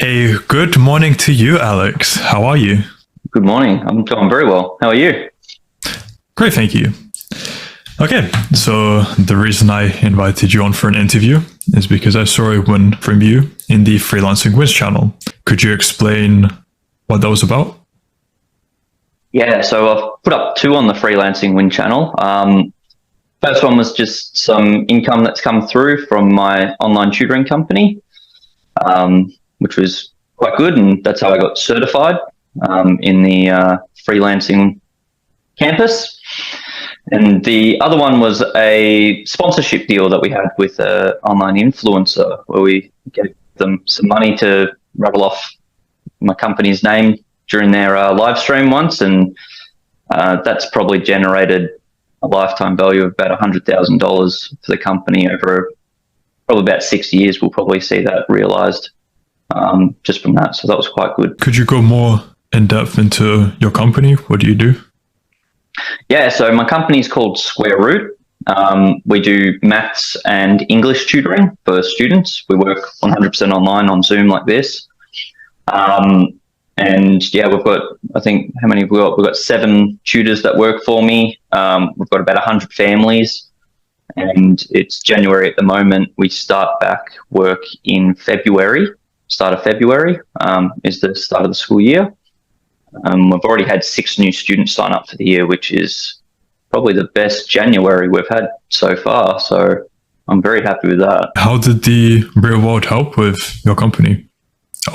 A good morning to you, Alex. How are you? Good morning. I'm doing very well. How are you? Great, thank you. Okay, so the reason I invited you on for an interview is because I saw a win from you in the Freelancing Wins channel. Could you explain what that was about? Yeah, so I've put up two on the Freelancing Win channel. First one was just some income that's come through from my online tutoring company, which was quite good, and that's how I got certified in the freelancing campus. And the other one was a sponsorship deal that we had with an online influencer where we gave them some money to rattle off my company's name during their live stream once. And that's probably generated a lifetime value of about $100,000 for the company over probably about 6 years. We'll probably see that realized just from that. So that was quite good. Could you go more in depth into your company? What do you do? Yeah, so my company is called Square Root. We do maths and English tutoring for students. We work 100% online on Zoom like this. And yeah, we've got, I think, how many have we got? We've got 7 tutors that work for me. We've got about 100 families. And it's January at the moment. We start back work in February. Start of February is the start of the school year. We've already had 6 new students sign up for the year, which is probably the best January we've had so far. So I'm very happy with that. How did the real world help with your company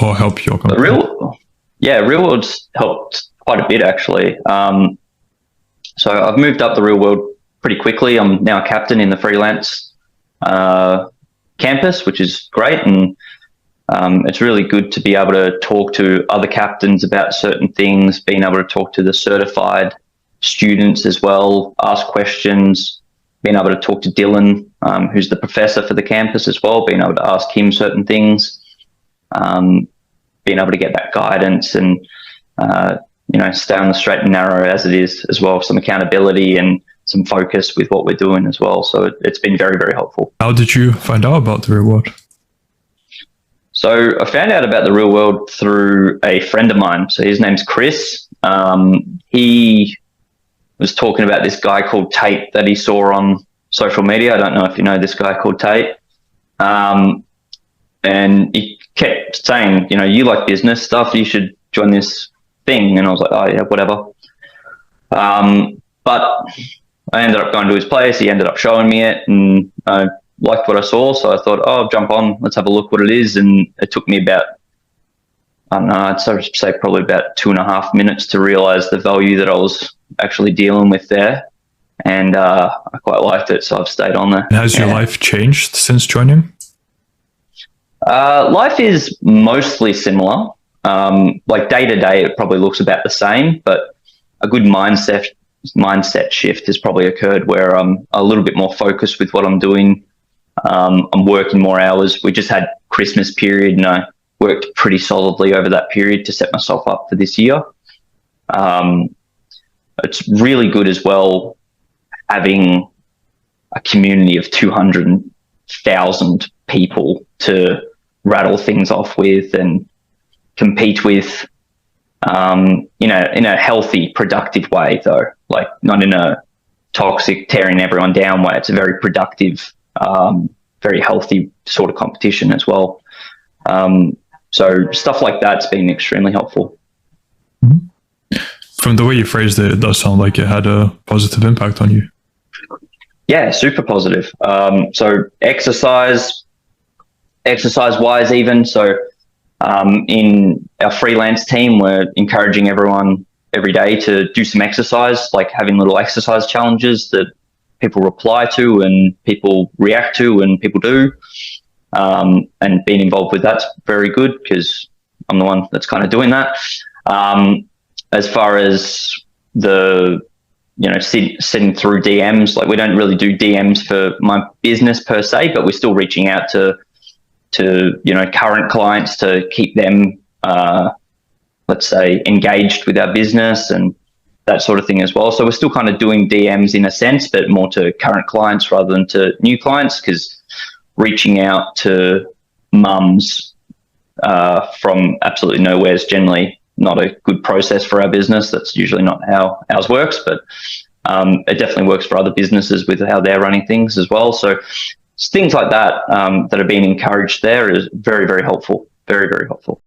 or help your company? Real world's helped quite a bit, actually. So I've moved up the real world pretty quickly. I'm now a captain in the freelance campus, which is great. And it's really good to be able to talk to other captains about certain things, being able to talk to the certified students as well, ask questions, being able to talk to Dylan, who's the professor for the campus as well, being able to ask him certain things, being able to get that guidance and, stay on the straight and narrow as it is as well, some accountability and some focus with what we're doing as well. So it's been very, very helpful. How did you find out about the real world? So I found out about the real world through a friend of mine. So his name's Chris. He was talking about this guy called Tate that he saw on social media. I don't know if you know this guy called Tate. And he kept saying, you like business stuff, you should join this thing. And I was like, oh yeah, whatever. But I ended up going to his place. He ended up showing me it, and I liked what I saw. So I thought, oh, jump on, let's have a look what it is. And it took me about, I don't know, I'd say probably about 2.5 minutes to realize the value that I was actually dealing with there. And I quite liked it, so I've stayed on there. Has your life changed since joining? Life is mostly similar. Like day to day, it probably looks about the same, but a good mindset shift has probably occurred where I'm a little bit more focused with what I'm doing. I'm working more hours. We just had Christmas period, and I worked pretty solidly over that period to set myself up for this year. It's really good as well having a community of 200,000 people to rattle things off with and compete with, in a healthy, productive way, though, like not in a toxic, tearing everyone down way. It's a very productive, very healthy sort of competition as well. So stuff like that's been extremely helpful. From the way you phrased it, it does sound like it had a positive impact on you. Yeah, super positive. So exercise-wise even. So in our freelance team, we're encouraging everyone every day to do some exercise, like having little exercise challenges that people reply to and people react to and people do. And being involved with that's very good because I'm the one that's kind of doing that. As far as the, sitting through DMs, like we don't really do DMs for my business per se, but we're still reaching out to current clients to keep them, let's say, engaged with our business and that sort of thing as well. So we're still kind of doing DMs in a sense, but more to current clients rather than to new clients, because reaching out to mums from absolutely nowhere is generally not a good process for our business. That's usually not how ours works, but it definitely works for other businesses with how they're running things as well. So things like that that are being encouraged there is very, very helpful. Very, very helpful.